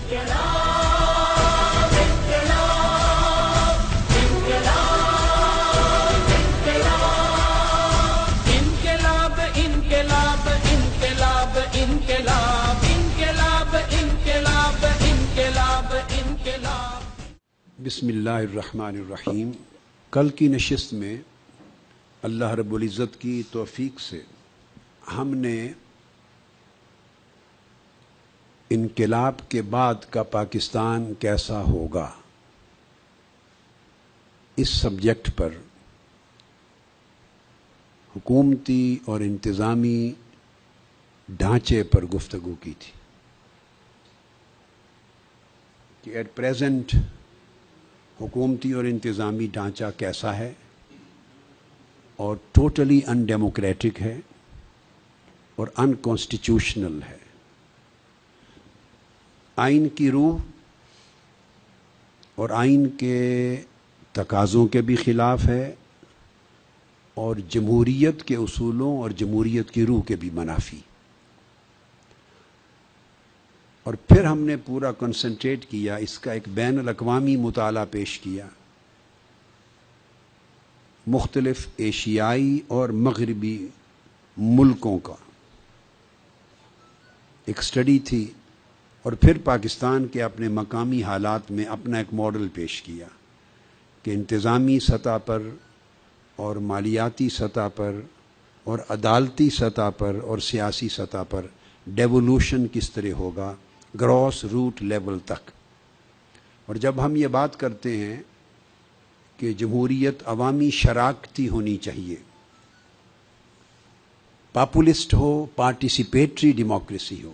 بسم اللہ الرحمن الرحیم۔ کل کی نشست میں اللہ رب العزت کی توفیق سے ہم نے انقلاب کے بعد کا پاکستان کیسا ہوگا اس سبجیکٹ پر حکومتی اور انتظامی ڈھانچے پر گفتگو کی تھی کہ ایٹ پریزنٹ حکومتی اور انتظامی ڈھانچہ کیسا ہے اور ٹوٹلی ان ڈیموکریٹک ہے اور ان کانسٹیٹیوشنل ہے، آئین کی روح اور آئین کے تقاضوں کے بھی خلاف ہے اور جمہوریت کے اصولوں اور جمہوریت کی روح کے بھی منافی۔ اور پھر ہم نے پورا کنسنٹریٹ کیا، اس کا ایک بین الاقوامی مطالعہ پیش کیا، مختلف ایشیائی اور مغربی ملکوں کا ایک اسٹڈی تھی، اور پھر پاکستان کے اپنے مقامی حالات میں اپنا ایک ماڈل پیش کیا کہ انتظامی سطح پر اور مالیاتی سطح پر اور عدالتی سطح پر اور سیاسی سطح پر ڈیولوشن کس طرح ہوگا گراس روٹ لیول تک۔ اور جب ہم یہ بات کرتے ہیں کہ جمہوریت عوامی شراکتی ہونی چاہیے، پاپولسٹ ہو، پارٹیسپیٹری ڈیموکریسی ہو،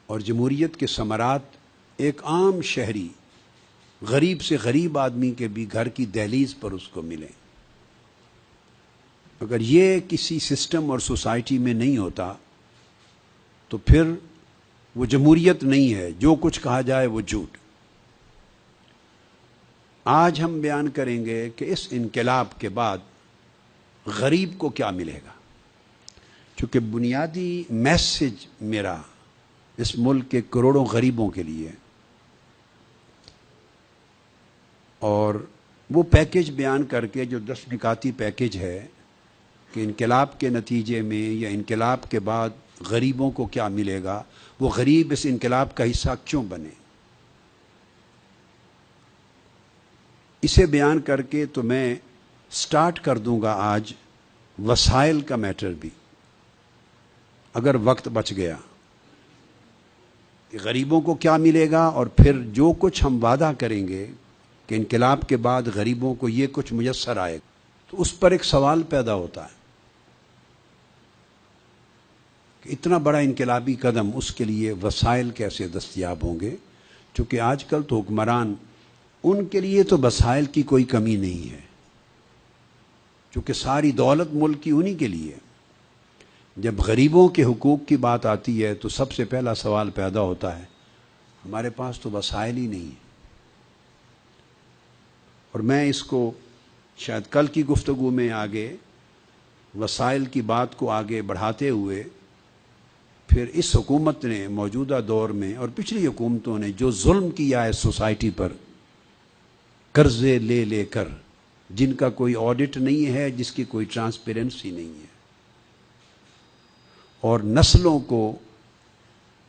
اور جمہوریت کے ثمرات ایک عام شہری، غریب سے غریب آدمی کے بھی گھر کی دہلیز پر اس کو ملیں، اگر یہ کسی سسٹم اور سوسائٹی میں نہیں ہوتا تو پھر وہ جمہوریت نہیں ہے، جو کچھ کہا جائے وہ جھوٹ۔ آج ہم بیان کریں گے کہ اس انقلاب کے بعد غریب کو کیا ملے گا، چونکہ بنیادی میسج میرا اس ملک کے کروڑوں غریبوں کے لیے، اور وہ پیکج بیان کر کے جو 10 نکاتی پیکج ہے کہ انقلاب کے نتیجے میں یا انقلاب کے بعد غریبوں کو کیا ملے گا، وہ غریب اس انقلاب کا حصہ کیوں بنے، اسے بیان کر کے تو میں سٹارٹ کر دوں گا آج وسائل کا میٹر بھی، اگر وقت بچ گیا، کہ غریبوں کو کیا ملے گا، اور پھر جو کچھ ہم وعدہ کریں گے کہ انقلاب کے بعد غریبوں کو یہ کچھ میسر آئے گا، تو اس پر ایک سوال پیدا ہوتا ہے کہ اتنا بڑا انقلابی قدم، اس کے لیے وسائل کیسے دستیاب ہوں گے، چونکہ آج کل تو حکمران، ان کے لیے تو وسائل کی کوئی کمی نہیں ہے، چونکہ ساری دولت ملک کی انہی کے لیے۔ جب غریبوں کے حقوق کی بات آتی ہے تو سب سے پہلا سوال پیدا ہوتا ہے ہمارے پاس تو وسائل ہی نہیں ہے۔ اور میں اس کو شاید کل کی گفتگو میں آگے وسائل کی بات کو آگے بڑھاتے ہوئے، پھر اس حکومت نے موجودہ دور میں اور پچھلی حکومتوں نے جو ظلم کیا ہے سوسائٹی پر، قرضے لے لے کر، جن کا کوئی آڈٹ نہیں ہے، جس کی کوئی ٹرانسپیرنسی نہیں ہے، اور نسلوں کو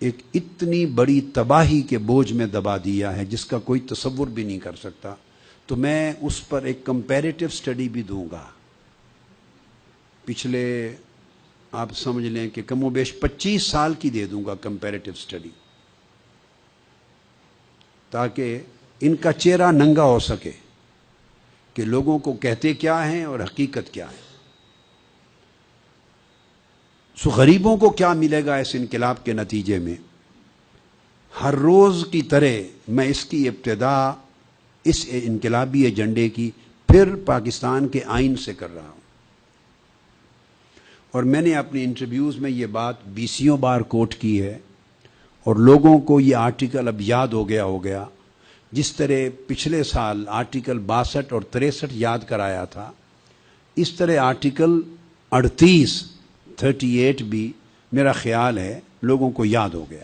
ایک اتنی بڑی تباہی کے بوجھ میں دبا دیا ہے جس کا کوئی تصور بھی نہیں کر سکتا، تو میں اس پر ایک کمپیریٹیو سٹڈی بھی دوں گا۔ پچھلے آپ سمجھ لیں کہ کم و بیش 25 سال کی دے دوں گا کمپیریٹیو سٹڈی، تاکہ ان کا چہرہ ننگا ہو سکے کہ لوگوں کو کہتے کیا ہیں اور حقیقت کیا ہے۔ سو غریبوں کو کیا ملے گا اس انقلاب کے نتیجے میں؟ ہر روز کی طرح میں اس کی ابتدا اس انقلابی ایجنڈے کی پھر پاکستان کے آئین سے کر رہا ہوں، اور میں نے اپنی انٹرویوز میں یہ بات 20 بار کوٹ کی ہے، اور لوگوں کو یہ آرٹیکل اب یاد ہو گیا، جس طرح پچھلے سال آرٹیکل 62 اور 63 یاد کرایا تھا، اس طرح آرٹیکل 38 بھی میرا خیال ہے لوگوں کو یاد ہو گیا۔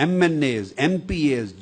MNAs, MPAs,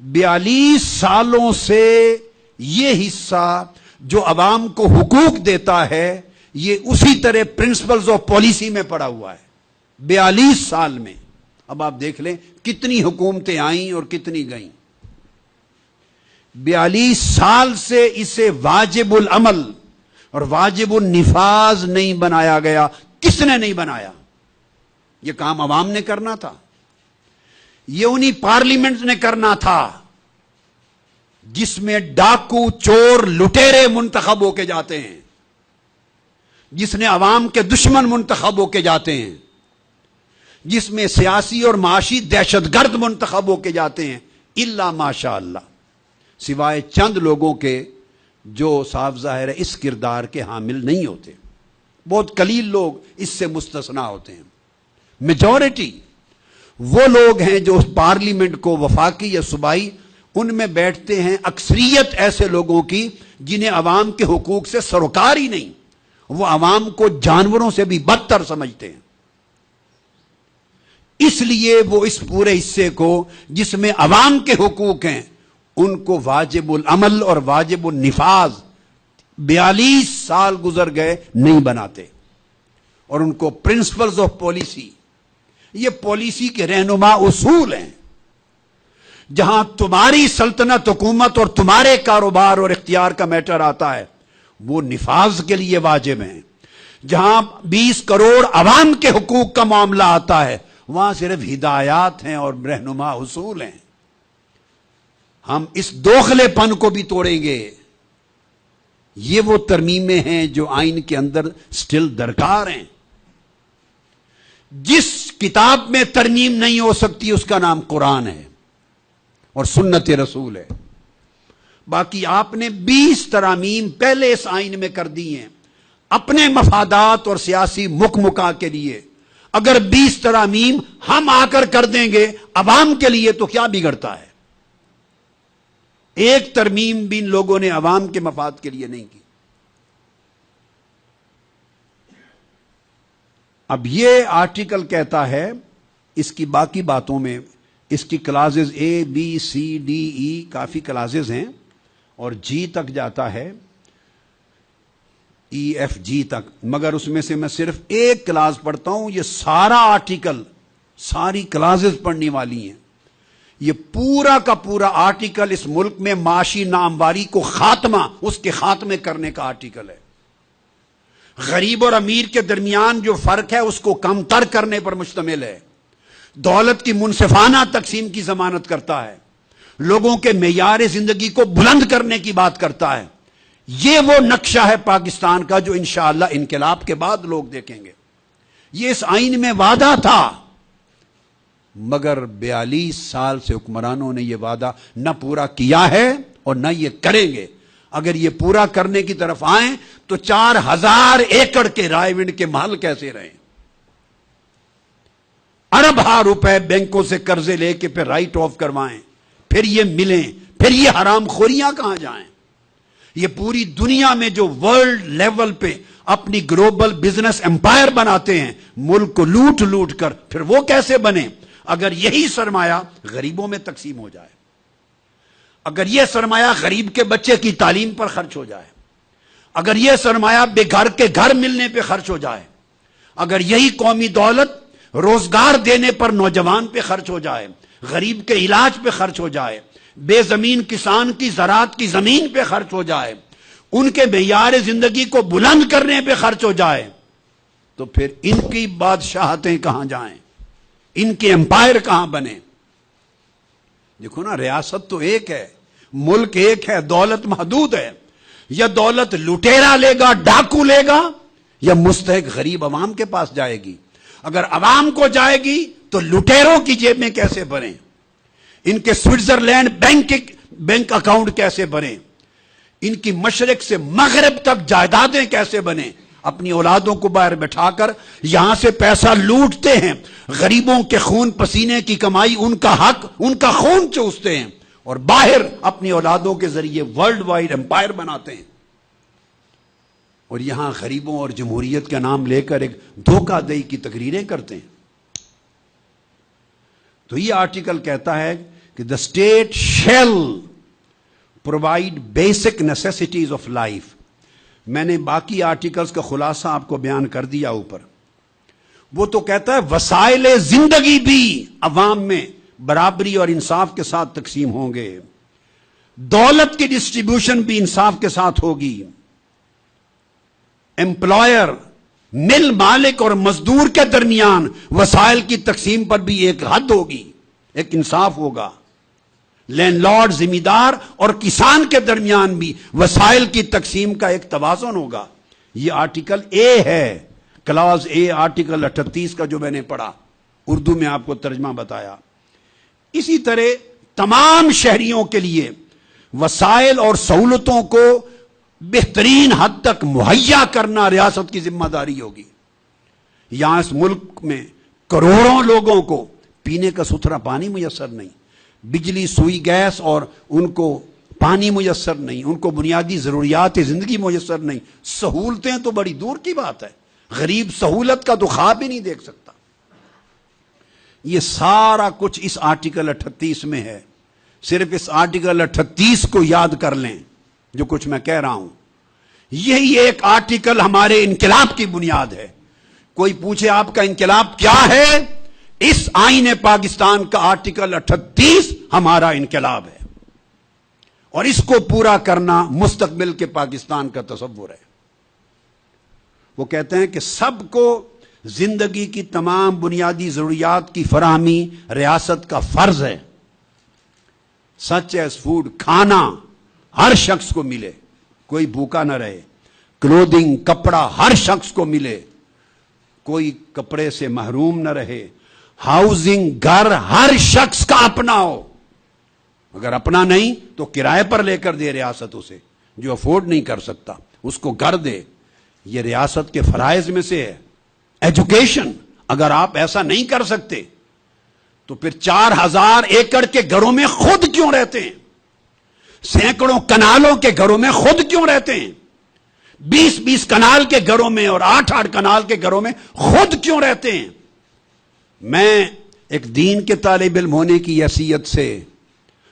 42 سالوں سے یہ حصہ جو عوام کو حقوق دیتا ہے یہ اسی طرح پرنسپلز آف پالیسی میں پڑا ہوا ہے 42 سال میں. اب آپ دیکھ لیں کتنی حکومتیں آئیں اور کتنی گئیں. 42 سال سے اسے واجب العمل اور واجب النفاذ نہیں بنایا گیا. کس نے نہیں بنایا؟ یہ کام عوام نے کرنا تھا. یہ انہی پارلیمنٹ نے کرنا تھا جس میں ڈاکو چور لٹیرے منتخب ہو کے جاتے ہیں، جس نے عوام کے دشمن منتخب ہو کے جاتے ہیں، جس میں سیاسی اور معاشی دہشت گرد منتخب ہو کے جاتے ہیں. الا ماشاء اللہ، سوائے چند لوگوں کے جو صاف ظاہر ہے اس کردار کے حامل نہیں ہوتے. بہت قلیل لوگ اس سے مستثنا ہوتے ہیں. میجورٹی وہ لوگ ہیں جو اس پارلیمنٹ کو وفاقی یا صوبائی ان میں بیٹھتے ہیں. اکثریت ایسے لوگوں کی جنہیں عوام کے حقوق سے سروکار ہی نہیں، وہ عوام کو جانوروں سے بھی بدتر سمجھتے ہیں. اس لیے وہ اس پورے حصے کو جس میں عوام کے حقوق ہیں ان کو واجب العمل اور واجب النفاذ 42 سال گزر گئے نہیں بناتے. اور ان کو پرنسپلز آف پالیسی، یہ پالیسی کے رہنما اصول ہیں. جہاں تمہاری سلطنت حکومت اور تمہارے کاروبار اور اختیار کا میٹر آتا ہے وہ نفاذ کے لیے واجب ہیں. جہاں 20 کروڑ عوام کے حقوق کا معاملہ آتا ہے وہاں صرف ہدایات ہیں اور رہنما اصول ہیں. ہم اس دوغلے پن کو بھی توڑیں گے. یہ وہ ترمیمیں ہیں جو آئین کے اندر سٹل درکار ہیں. جس کتاب میں ترمیم نہیں ہو سکتی اس کا نام قرآن ہے اور سنت رسول ہے. باقی آپ نے 20 ترامیم پہلے اس آئین میں کر دی ہیں اپنے مفادات اور سیاسی مکمکا کے لیے. اگر 20 ترامیم ہم آ کر دیں گے عوام کے لیے تو کیا بگڑتا ہے؟ ایک ترمیم بھی ان لوگوں نے عوام کے مفاد کے لیے نہیں کی. اب یہ آرٹیکل کہتا ہے، اس کی باقی باتوں میں اس کی کلازز اے بی سی ڈی ای کافی کلازز ہیں اور جی تک جاتا ہے، ای ایف جی تک، مگر اس میں سے میں صرف ایک کلاز پڑھتا ہوں. یہ سارا آرٹیکل، ساری کلازز پڑھنے والی ہیں. یہ پورا کا پورا آرٹیکل اس ملک میں معاشی نامواری کو خاتمہ، اس کے خاتمے کرنے کا آرٹیکل ہے. غریب اور امیر کے درمیان جو فرق ہے اس کو کم تر کرنے پر مشتمل ہے. دولت کی منصفانہ تقسیم کی ضمانت کرتا ہے. لوگوں کے معیار زندگی کو بلند کرنے کی بات کرتا ہے. یہ وہ نقشہ ہے پاکستان کا جو انشاءاللہ انقلاب کے بعد لوگ دیکھیں گے. یہ اس آئین میں وعدہ تھا، مگر 42 سال سے حکمرانوں نے یہ وعدہ نہ پورا کیا ہے اور نہ یہ کریں گے. اگر یہ پورا کرنے کی طرف آئیں تو 4000 ایکڑ کے رائے ونڈ کے محل کیسے رہیں؟ ارب روپے بینکوں سے قرضے لے کے پھر رائٹ آف کروائیں، پھر یہ ملیں، پھر یہ حرام خوریاں کہاں جائیں؟ یہ پوری دنیا میں جو ورلڈ لیول پہ اپنی گلوبل بزنس امپائر بناتے ہیں ملک کو لوٹ لوٹ کر، پھر وہ کیسے بنے؟ اگر یہی سرمایہ غریبوں میں تقسیم ہو جائے، اگر یہ سرمایہ غریب کے بچے کی تعلیم پر خرچ ہو جائے، اگر یہ سرمایہ بے گھر کے گھر ملنے پہ خرچ ہو جائے، اگر یہی قومی دولت روزگار دینے پر نوجوان پہ خرچ ہو جائے، غریب کے علاج پہ خرچ ہو جائے، بے زمین کسان کی زراعت کی زمین پہ خرچ ہو جائے، ان کے معیار زندگی کو بلند کرنے پہ خرچ ہو جائے، تو پھر ان کی بادشاہتیں کہاں جائیں؟ ان کے امپائر کہاں بنے؟ دیکھو نا، ریاست تو ایک ہے، ملک ایک ہے، دولت محدود ہے. یا دولت لٹیرا لے گا، ڈاکو لے گا، یا مستحق غریب عوام کے پاس جائے گی. اگر عوام کو جائے گی تو لٹیروں کی جیب میں کیسے بھریں؟ ان کے سوئٹزرلینڈ بینک اکاؤنٹ کیسے بھریں؟ ان کی مشرق سے مغرب تک جائیدادیں کیسے بنیں؟ اپنی اولادوں کو باہر بٹھا کر یہاں سے پیسہ لوٹتے ہیں، غریبوں کے خون پسینے کی کمائی، ان کا حق، ان کا خون چوستے ہیں، اور باہر اپنی اولادوں کے ذریعے ورلڈ وائڈ امپائر بناتے ہیں. اور یہاں غریبوں اور جمہوریت کا نام لے کر ایک دھوکہ دہی کی تقریریں کرتے ہیں. تو یہ آرٹیکل کہتا ہے کہ کہ the state shall provide basic necessities of life. میں نے باقی آرٹیکلز کا خلاصہ آپ کو بیان کر دیا اوپر. وہ تو کہتا ہے وسائل زندگی بھی عوام میں برابری اور انصاف کے ساتھ تقسیم ہوں گے، دولت کی ڈسٹریبیوشن بھی انصاف کے ساتھ ہوگی، امپلائر، مل مالک اور مزدور کے درمیان وسائل کی تقسیم پر بھی ایک حد ہوگی، ایک انصاف ہوگا، لینڈ لارڈ، ذمہ دار اور کسان کے درمیان بھی وسائل کی تقسیم کا ایک توازن ہوگا. یہ آرٹیکل اے ہے، کلاز اے آرٹیکل 38 کا جو میں نے پڑھا، اردو میں آپ کو ترجمہ بتایا. اسی طرح تمام شہریوں کے لیے وسائل اور سہولتوں کو بہترین حد تک مہیا کرنا ریاست کی ذمہ داری ہوگی. یہاں اس ملک میں کروڑوں لوگوں کو پینے کا ستھرا پانی میسر نہیں، بجلی، سوئی، گیس اور ان کو پانی میسر نہیں، ان کو بنیادی ضروریات زندگی میسر نہیں. سہولتیں تو بڑی دور کی بات ہے، غریب سہولت کا تو خواب ہی نہیں دیکھ سکتا. یہ سارا کچھ اس آرٹیکل 38 میں ہے. صرف اس آرٹیکل 38 کو یاد کر لیں جو کچھ میں کہہ رہا ہوں. یہی ایک آرٹیکل ہمارے انقلاب کی بنیاد ہے. کوئی پوچھے آپ کا انقلاب کیا ہے؟ اس آئین پاکستان کا آرٹیکل 38 ہمارا انقلاب ہے، اور اس کو پورا کرنا مستقبل کے پاکستان کا تصور ہے. وہ کہتے ہیں کہ سب کو زندگی کی تمام بنیادی ضروریات کی فراہمی ریاست کا فرض ہے. سچ ایز فوڈ، کھانا ہر شخص کو ملے، کوئی بھوکا نہ رہے. کلودنگ، کپڑا ہر شخص کو ملے، کوئی کپڑے سے محروم نہ رہے. ہاؤزنگ، گھر ہر شخص کا اپنا ہو، اگر اپنا نہیں تو کرائے پر لے کر دے ریاست اسے. جو افورڈ نہیں کر سکتا اس کو گھر دے. یہ ریاست کے فرائض میں سے ہے. ایجوکیشن، اگر آپ ایسا نہیں کر سکتے تو پھر 4000 ایکڑ کے گھروں میں خود کیوں رہتے ہیں؟ سینکڑوں کنالوں کے گھروں میں خود کیوں رہتے ہیں؟ 20 کنال کے گھروں میں اور 8 کنال کے گھروں میں خود کیوں رہتے ہیں؟ میں ایک دین کے طالب علم ہونے کی حیثیت سے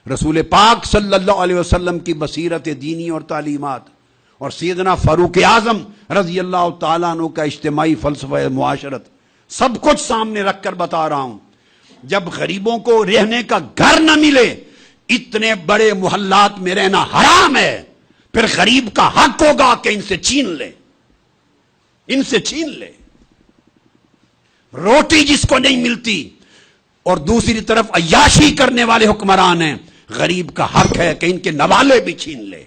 رسول پاک صلی اللہ علیہ وسلم کی بصیرت دینی اور تعلیمات اور سیدنا فاروق اعظم رضی اللہ تعالیٰ عنہ کا اجتماعی فلسفہ معاشرت سب کچھ سامنے رکھ کر بتا رہا ہوں. جب غریبوں کو رہنے کا گھر نہ ملے، اتنے بڑے محلات میں رہنا حرام ہے، پھر غریب کا حق ہوگا کہ ان سے چھین لے، ان سے چھین لے. روٹی جس کو نہیں ملتی اور دوسری طرف عیاشی کرنے والے حکمران ہیں، غریب کا حق ہے کہ ان کے نوالے بھی چھین لے.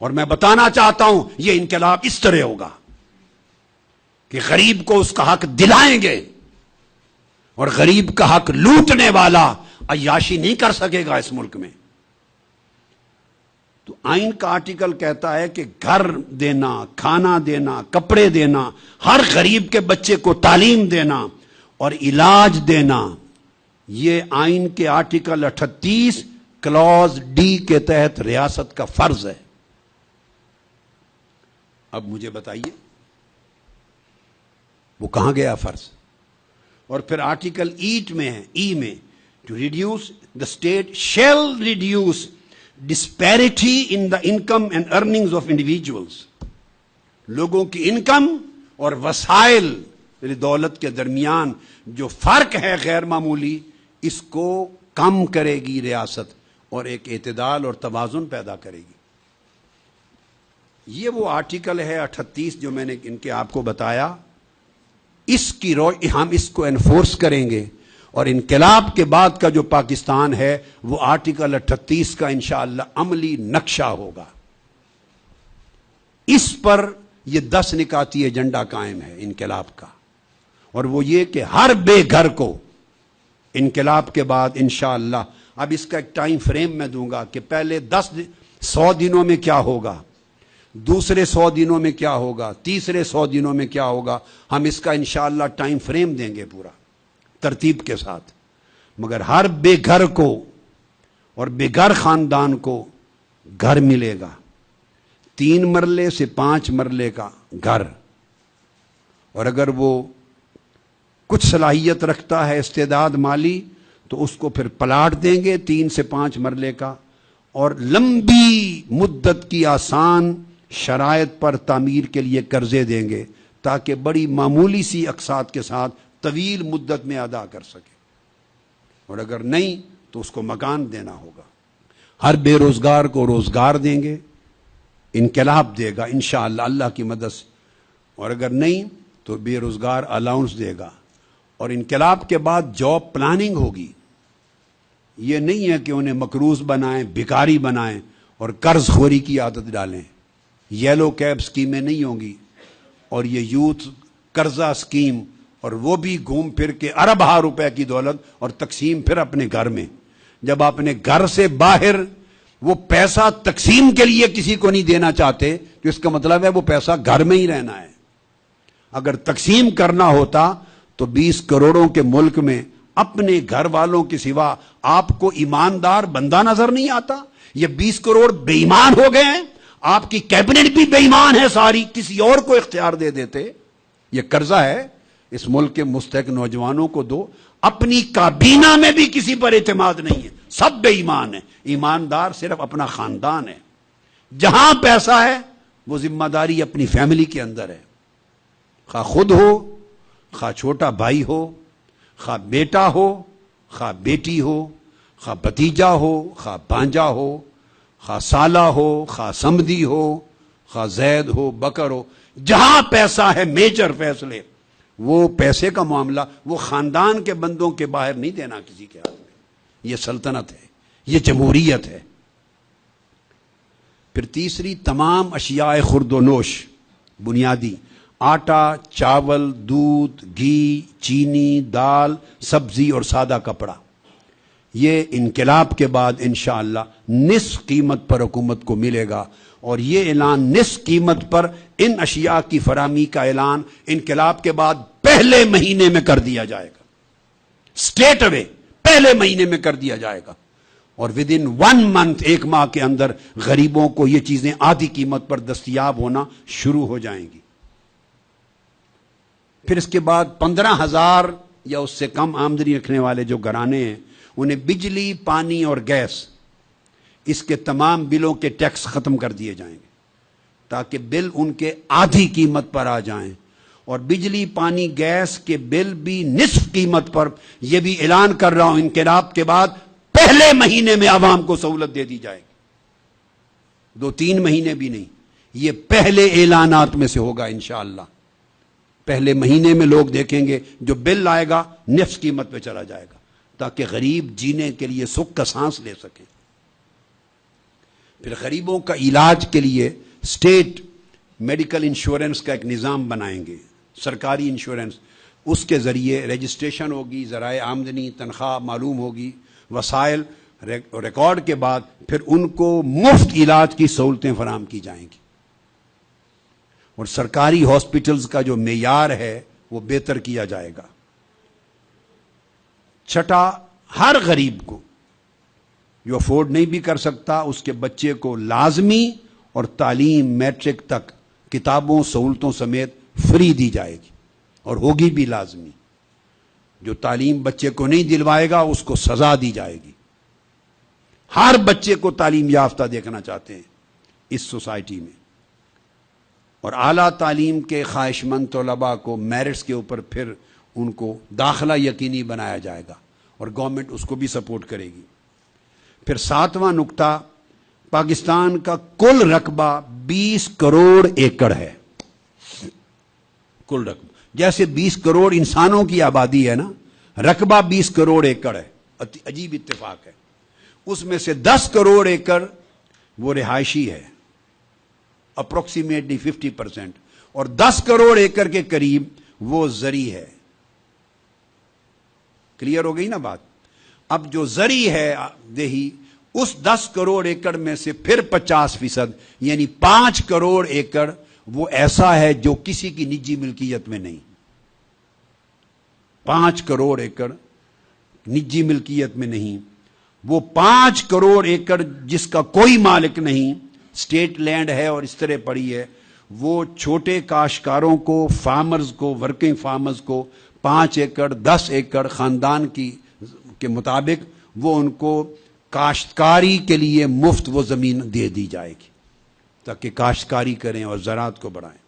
اور میں بتانا چاہتا ہوں یہ انقلاب اس طرح ہوگا کہ غریب کو اس کا حق دلائیں گے، اور غریب کا حق لوٹنے والا عیاشی نہیں کر سکے گا اس ملک میں. تو آئین کا آرٹیکل کہتا ہے کہ گھر دینا، کھانا دینا، کپڑے دینا، ہر غریب کے بچے کو تعلیم دینا اور علاج دینا، یہ آئین کے آرٹیکل 38 کلاز ڈی کے تحت ریاست کا فرض ہے. اب مجھے بتائیے وہ کہاں گیا فرض؟ اور پھر آرٹیکل 8 میں ہے، ای میں، to reduce the state shall reduce disparity in the income and earnings of individuals. لوگوں کی انکم اور وسائل یعنی دولت کے درمیان جو فرق ہے غیر معمولی، اس کو کم کرے گی ریاست اور ایک اعتدال اور توازن پیدا کرے گی. یہ وہ آرٹیکل ہے 38 جو میں نے ان کے آپ کو بتایا. اس کی ہم اس کو انفورس کریں گے، اور انقلاب کے بعد کا جو پاکستان ہے وہ آرٹیکل 38 کا انشاءاللہ عملی نقشہ ہوگا. اس پر یہ 10 نکاتی ایجنڈا قائم ہے انقلاب کا، اور وہ یہ کہ ہر بے گھر کو انقلاب کے بعد انشاءاللہ، اب اس کا ایک ٹائم فریم میں دوں گا کہ پہلے 100 دنوں میں کیا ہوگا، دوسرے 100 دنوں میں کیا ہوگا، تیسرے 100 دنوں میں کیا ہوگا. ہم اس کا انشاءاللہ ٹائم فریم دیں گے پورا ترتیب کے ساتھ. مگر ہر بے گھر کو اور بے گھر خاندان کو گھر ملے گا، 3 مرلے سے 5 مرلے کا گھر. اور اگر وہ کچھ صلاحیت رکھتا ہے، استعداد مالی، تو اس کو پھر پلاٹ دیں گے 3 سے 5 مرلے کا، اور لمبی مدت کی آسان شرائط پر تعمیر کے لیے قرضے دیں گے تاکہ بڑی معمولی سی اقساط کے ساتھ طویل مدت میں ادا کر سکے، اور اگر نہیں تو اس کو مکان دینا ہوگا۔ ہر بے روزگار کو روزگار دیں گے، انقلاب دے گا انشاءاللہ اللہ کی مدد سے، اور اگر نہیں تو بے روزگار الاؤنس دے گا، اور انقلاب کے بعد جاب پلاننگ ہوگی۔ یہ نہیں ہے کہ انہیں مقروض بنائیں، بھکاری بنائیں اور قرض خوری کی عادت ڈالیں۔ یلو کیب اسکیمیں نہیں ہوں گی، اور یہ یوتھ قرضہ اسکیم، اور وہ بھی گھوم پھر کے اربہ روپے کی دولت اور تقسیم پھر اپنے گھر میں۔ جب اپنے گھر سے باہر وہ پیسہ تقسیم کے لیے کسی کو نہیں دینا چاہتے تو اس کا مطلب ہے وہ پیسہ گھر میں ہی رہنا ہے۔ اگر تقسیم کرنا ہوتا تو 20 کروڑوں کے ملک میں اپنے گھر والوں کے سوا آپ کو ایماندار بندہ نظر نہیں آتا؟ یہ 20 کروڑ بے ایمان ہو گئے ہیں، آپ کی کیبنٹ بھی بے ایمان ہے ساری، کسی اور کو اختیار دے دیتے۔ یہ قرضہ ہے، اس ملک کے مستحق نوجوانوں کو دو۔ اپنی کابینہ میں بھی کسی پر اعتماد نہیں ہے، سب بے ایمان ہے، ایماندار صرف اپنا خاندان ہے۔ جہاں پیسہ ہے وہ ذمہ داری اپنی فیملی کے اندر ہے، خواہ خود ہو، خواہ چھوٹا بھائی ہو، خواہ بیٹا ہو، خواہ بیٹی ہو، خواہ بھتیجا ہو، خواہ بھانجا ہو، خواہ سالہ ہو، خواہ سمدی ہو، خواہ زید ہو، بکر ہو۔ جہاں پیسہ ہے میجر فیصلے، وہ پیسے کا معاملہ وہ خاندان کے بندوں کے باہر نہیں دینا کسی کے ہاتھ میں۔ یہ سلطنت ہے، یہ جمہوریت ہے۔ پھر تیسری، تمام اشیاء خورد و نوش بنیادی، آٹا، چاول، دودھ، گھی، چینی، دال، سبزی اور سادہ کپڑا، یہ انقلاب کے بعد انشاءاللہ نصف قیمت پر حکومت کو ملے گا، اور یہ اعلان نصف قیمت پر ان اشیاء کی فراہمی کا اعلان انقلاب کے بعد پہلے مہینے میں کر دیا جائے گا، سٹریٹ اوے پہلے مہینے میں کر دیا جائے گا، اور ود ان 1 منتھ، 1 ماہ کے اندر غریبوں کو یہ چیزیں آدھی قیمت پر دستیاب ہونا شروع ہو جائیں گی۔ پھر اس کے بعد 15,000 یا اس سے کم آمدنی رکھنے والے جو گھرانے ہیں انہیں بجلی، پانی اور گیس، اس کے تمام بلوں کے ٹیکس ختم کر دیے جائیں گے تاکہ بل ان کے آدھی قیمت پر آ جائیں، اور بجلی، پانی، گیس کے بل بھی نصف قیمت پر۔ یہ بھی اعلان کر رہا ہوں، انقلاب کے بعد پہلے مہینے میں عوام کو سہولت دے دی جائے گی، 2-3 مہینے بھی نہیں، یہ پہلے اعلانات میں سے ہوگا انشاءاللہ۔ پہلے مہینے میں لوگ دیکھیں گے جو بل آئے گا نصف قیمت پہ چلا جائے گا تاکہ غریب جینے کے لیے سکھ کا سانس لے سکیں۔ پھر غریبوں کا علاج کے لیے اسٹیٹ میڈیکل انشورنس کا ایک نظام بنائیں گے، سرکاری انشورنس، اس کے ذریعے رجسٹریشن ہوگی، ذرائع آمدنی، تنخواہ معلوم ہوگی، وسائل ریکارڈ کے بعد پھر ان کو مفت علاج کی سہولتیں فراہم کی جائیں گی، اور سرکاری ہاسپٹلز کا جو معیار ہے وہ بہتر کیا جائے گا۔ چھٹا، ہر غریب کو جو افورڈ نہیں بھی کر سکتا اس کے بچے کو لازمی اور تعلیم میٹرک تک کتابوں، سہولتوں سمیت فری دی جائے گی، اور ہوگی بھی لازمی۔ جو تعلیم بچے کو نہیں دلوائے گا اس کو سزا دی جائے گی۔ ہر بچے کو تعلیم یافتہ دیکھنا چاہتے ہیں اس سوسائٹی میں، اور اعلیٰ تعلیم کے خواہش مند طلباء کو میرٹس کے اوپر پھر ان کو داخلہ یقینی بنایا جائے گا، اور گورنمنٹ اس کو بھی سپورٹ کرے گی۔ پھر 7واں نقطہ، پاکستان کا کل رقبہ 20 کروڑ ایکڑ ہے، کل رقبہ، جیسے 20 کروڑ انسانوں کی آبادی ہے نا، رقبہ 20 کروڑ ایکڑ ہے، عجیب اتفاق ہے۔ اس میں سے 10 کروڑ ایکڑ وہ رہائشی ہے، اپروکسیمیٹلی 50%، اور 10 کروڑ ایکڑ کے قریب وہ زرعی ہے۔ کلیئر ہو گئی نا بات؟ اب جو زرعی ہے دیہی، اس 10 کروڑ ایکڑ میں سے پھر 50%، یعنی 5 کروڑ ایکڑ وہ ایسا ہے جو کسی کی نجی ملکیت میں نہیں۔ 5 کروڑ ایکڑ نجی ملکیت میں نہیں، وہ 5 کروڑ ایکڑ جس کا کوئی مالک نہیں، اسٹیٹ لینڈ ہے اور اس طرح پڑی ہے، وہ چھوٹے کاشتکاروں کو، فارمرز کو، ورکنگ فارمرز کو 5 ایکڑ 10 ایکڑ خاندان کے مطابق وہ ان کو کاشتکاری کے لیے مفت وہ زمین دے دی جائے گی تاکہ کاشتکاری کریں اور زراعت کو بڑھائیں۔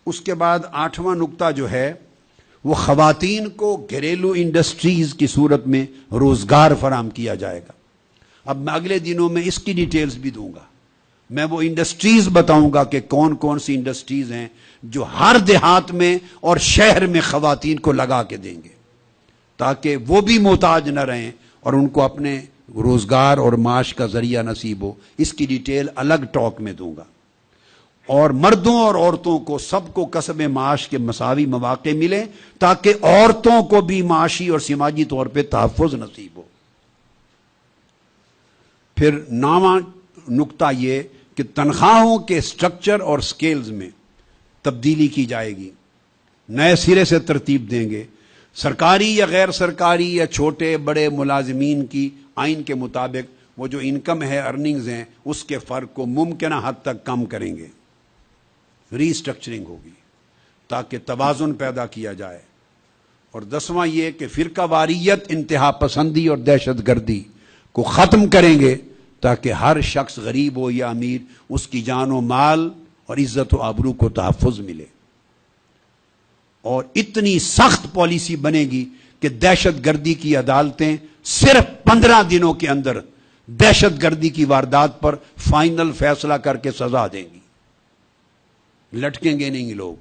اس کے بعد 8واں نقطہ جو ہے وہ خواتین کو گھریلو انڈسٹریز کی صورت میں روزگار فراہم کیا جائے گا۔ اب میں اگلے دنوں میں اس کی ڈیٹیلز بھی دوں گا، میں وہ انڈسٹریز بتاؤں گا کہ کون کون سی انڈسٹریز ہیں جو ہر دیہات میں اور شہر میں خواتین کو لگا کے دیں گے تاکہ وہ بھی محتاج نہ رہیں اور ان کو اپنے روزگار اور معاش کا ذریعہ نصیب ہو۔ اس کی ڈیٹیل الگ ٹاک میں دوں گا۔ اور مردوں اور عورتوں کو سب کو کسب معاش کے مساوی مواقع ملیں تاکہ عورتوں کو بھی معاشی اور سماجی طور پہ تحفظ نصیب ہو۔ پھر 9واں نقطہ یہ کہ تنخواہوں کے سٹرکچر اور سکیلز میں تبدیلی کی جائے گی، نئے سرے سے ترتیب دیں گے۔ سرکاری یا غیر سرکاری یا چھوٹے بڑے ملازمین کی آئین کے مطابق وہ جو انکم ہے، ارننگز ہیں، اس کے فرق کو ممکنہ حد تک کم کریں گے۔ ری سٹرکچرنگ ہوگی تاکہ توازن پیدا کیا جائے۔ اور 10واں یہ کہ فرقہ واریت، انتہا پسندی اور دہشت گردی کو ختم کریں گے تاکہ ہر شخص غریب ہو یا امیر اس کی جان و مال اور عزت و آبرو کو تحفظ ملے۔ اور اتنی سخت پالیسی بنے گی کہ دہشت گردی کی عدالتیں صرف 15 دنوں کے اندر دہشت گردی کی واردات پر فائنل فیصلہ کر کے سزا دیں گی، لٹکیں گے نہیں لوگ۔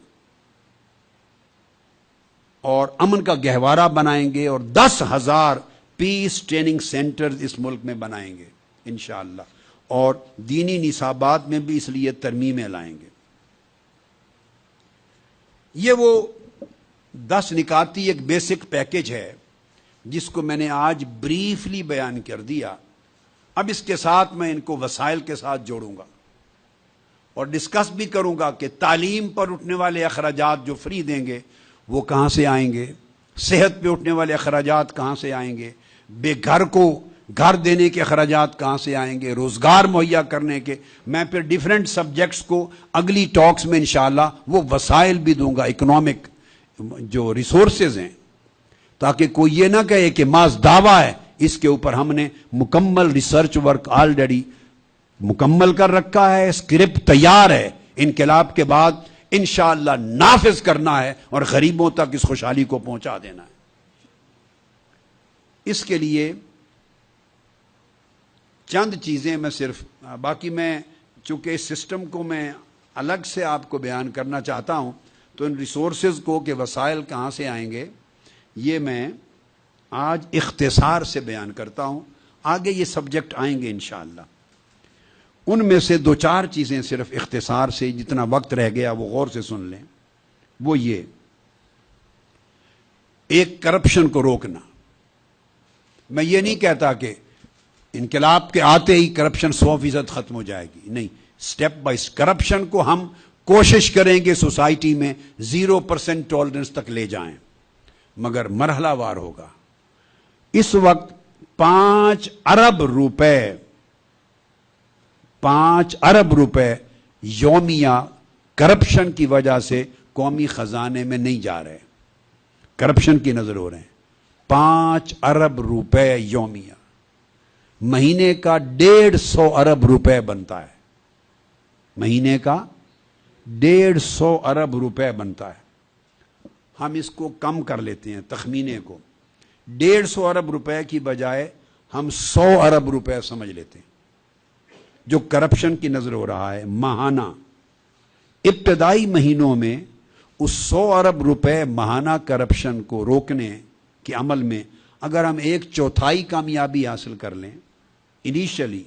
اور امن کا گہوارہ بنائیں گے اور 10,000 پیس ٹریننگ سینٹرز اس ملک میں بنائیں گے انشاءاللہ، اور دینی نصابات میں بھی اس لیے ترمیمیں لائیں گے۔ یہ وہ 10 نکاتی ایک بیسک پیکج ہے جس کو میں نے آج بریفلی بیان کر دیا۔ اب اس کے ساتھ میں ان کو وسائل کے ساتھ جوڑوں گا اور ڈسکس بھی کروں گا کہ تعلیم پر اٹھنے والے اخراجات جو فری دیں گے وہ کہاں سے آئیں گے، صحت پہ اٹھنے والے اخراجات کہاں سے آئیں گے، بے گھر کو گھر دینے کے اخراجات کہاں سے آئیں گے، روزگار مہیا کرنے کے۔ میں پھر ڈیفرنٹ سبجیکٹس کو اگلی ٹاکس میں انشاءاللہ وہ وسائل بھی دوں گا، اکنامک جو ریسورسز ہیں، تاکہ کوئی یہ نہ کہے کہ محض دعویٰ ہے۔ اس کے اوپر ہم نے مکمل ریسرچ ورک آلریڈی مکمل کر رکھا ہے، اسکرپٹ تیار ہے، انقلاب کے بعد انشاءاللہ نافذ کرنا ہے اور غریبوں تک اس خوشحالی کو پہنچا دینا ہے۔ اس کے لیے چند چیزیں میں صرف، باقی میں چونکہ اس سسٹم کو میں الگ سے آپ کو بیان کرنا چاہتا ہوں تو ان ریسورسز کو کہ وسائل کہاں سے آئیں گے یہ میں آج اختصار سے بیان کرتا ہوں، آگے یہ سبجیکٹ آئیں گے انشاءاللہ۔ ان میں سے 2-4 چیزیں صرف اختصار سے، جتنا وقت رہ گیا وہ غور سے سن لیں۔ وہ یہ، ایک کرپشن کو روکنا۔ میں یہ نہیں کہتا کہ انقلاب کے آتے ہی کرپشن 100% ختم ہو جائے گی، نہیں، سٹیپ بائی کرپشن کو ہم کوشش کریں گے سوسائٹی میں 0% ٹالرنس تک لے جائیں، مگر مرحلہ وار ہوگا۔ اس وقت 5 ارب روپے یومیہ کرپشن کی وجہ سے قومی خزانے میں نہیں جا رہے، کرپشن کی نظر ہو رہے ہیں۔ 5 ارب روپے یومیہ، مہینے کا 150 ارب روپے بنتا ہے، مہینے کا 150 ارب روپے بنتا ہے۔ ہم اس کو کم کر لیتے ہیں، تخمینے کو 150 ارب روپے کی بجائے ہم 100 ارب روپے سمجھ لیتے ہیں جو کرپشن کی نظر ہو رہا ہے ماہانہ۔ ابتدائی مہینوں میں اس 100 ارب روپے ماہانہ کرپشن کو روکنے کے عمل میں اگر ہم 1/4 کامیابی حاصل کر لیں، انیشلی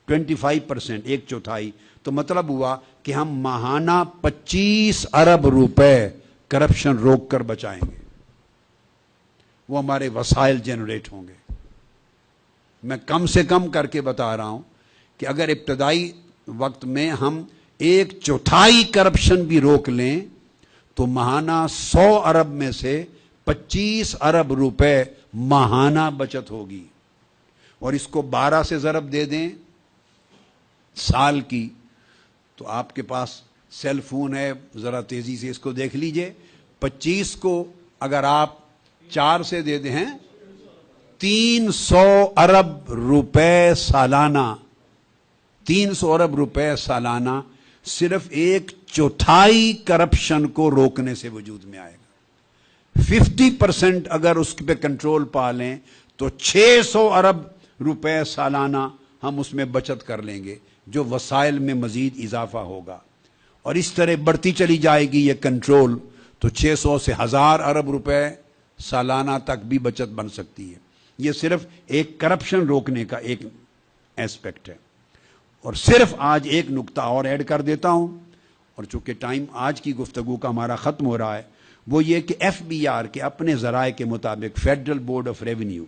25%، 1/4، تو مطلب ہوا کہ ہم ماہانہ 25 ارب روپے کرپشن روک کر بچائیں گے، وہ ہمارے وسائل جنریٹ ہوں گے۔ میں کم سے کم کر کے بتا رہا ہوں کہ اگر ابتدائی وقت میں ہم 1/4 کرپشن بھی روک لیں تو ماہانہ 100 ارب میں سے 25 ارب روپے ماہانہ بچت ہوگی، اور اس کو 12 سے ضرب دے دیں سال کی، تو آپ کے پاس سیل فون ہے، ذرا تیزی سے اس کو دیکھ لیجئے۔ 25 کو اگر آپ 4 سے دے دیں ہیں 300 ارب روپے سالانہ، 300 ارب روپے سالانہ صرف 1/4 کرپشن کو روکنے سے وجود میں آئے گا۔ 50% اگر اس پہ کنٹرول پا لیں تو 600 ارب روپے سالانہ ہم اس میں بچت کر لیں گے، جو وسائل میں مزید اضافہ ہوگا، اور اس طرح بڑھتی چلی جائے گی یہ کنٹرول، تو 600 سے 1000 ارب روپے سالانہ تک بھی بچت بن سکتی ہے۔ یہ صرف ایک کرپشن روکنے کا ایک ایسپیکٹ ہے۔ اور صرف آج ایک نقطہ اور ایڈ کر دیتا ہوں، اور چونکہ ٹائم آج کی گفتگو کا ہمارا ختم ہو رہا ہے، وہ یہ کہ FBR کے اپنے ذرائع کے مطابق فیڈرل بورڈ آف ریونیو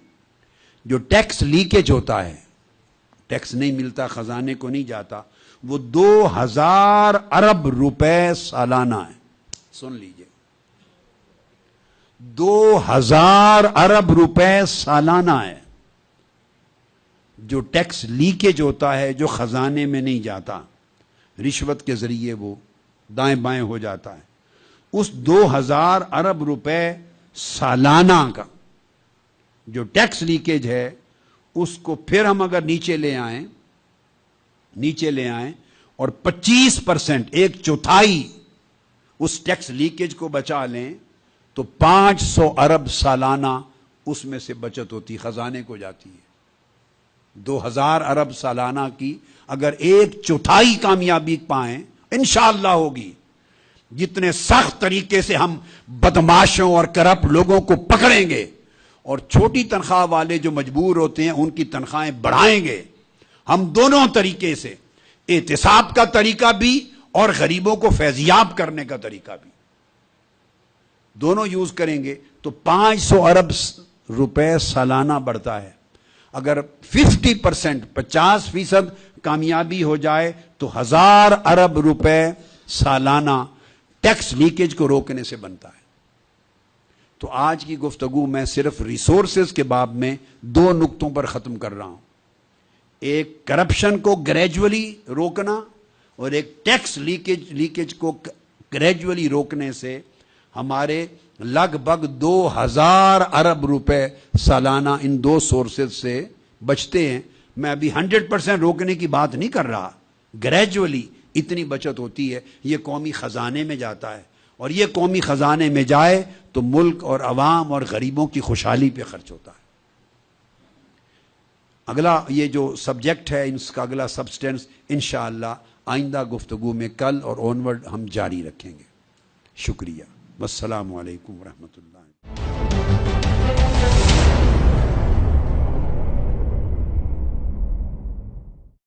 جو ٹیکس لیکیج ہوتا ہے، ٹیکس نہیں ملتا، خزانے کو نہیں جاتا، وہ 2000 ارب روپے سالانہ ہے۔ سن لیجئے، 2000 ارب روپے سالانہ ہے جو ٹیکس لیکیج ہوتا ہے، جو خزانے میں نہیں جاتا، رشوت کے ذریعے وہ دائیں بائیں ہو جاتا ہے۔ اس 2000 ارب روپے سالانہ کا جو ٹیکس لیکیج ہے، اس کو پھر ہم اگر نیچے لے آئیں اور 25%، 1/4 اس ٹیکس لیکیج کو بچا لیں، تو 500 ارب سالانہ اس میں سے بچت ہوتی، خزانے کو جاتی ہے۔ 2000 ارب سالانہ کی اگر 1/4 کامیابی پائیں، انشاءاللہ ہوگی۔ جتنے سخت طریقے سے ہم بدماشوں اور کرپٹ لوگوں کو پکڑیں گے، اور چھوٹی تنخواہ والے جو مجبور ہوتے ہیں ان کی تنخواہیں بڑھائیں گے، ہم دونوں طریقے سے، احتساب کا طریقہ بھی اور غریبوں کو فیضیاب کرنے کا طریقہ بھی، دونوں یوز کریں گے، تو 500 ارب روپے سالانہ بڑھتا ہے۔ اگر 50%، 50% کامیابی ہو جائے تو 1000 ارب روپے سالانہ ٹیکس لیکیج کو روکنے سے بنتا ہے۔ تو آج کی گفتگو میں صرف ریسورسز کے باب میں 2 نقطوں پر ختم کر رہا ہوں، ایک کرپشن کو گریجولی روکنا، اور ایک ٹیکس لیکیج کو گریجولی روکنے سے ہمارے لگ بھگ 2000 ارب روپے سالانہ ان 2 سورسز سے بچتے ہیں۔ میں ابھی 100% روکنے کی بات نہیں کر رہا، گریجولی اتنی بچت ہوتی ہے، یہ قومی خزانے میں جاتا ہے، اور یہ قومی خزانے میں جائے تو ملک اور عوام اور غریبوں کی خوشحالی پہ خرچ ہوتا ہے۔ اگلا یہ جو سبجیکٹ ہے، اس کا اگلا سبسٹینس انشاءاللہ آئندہ گفتگو میں کل اور آنورڈ ہم جاری رکھیں گے۔ شکریہ، والسلام علیکم ورحمۃ اللہ۔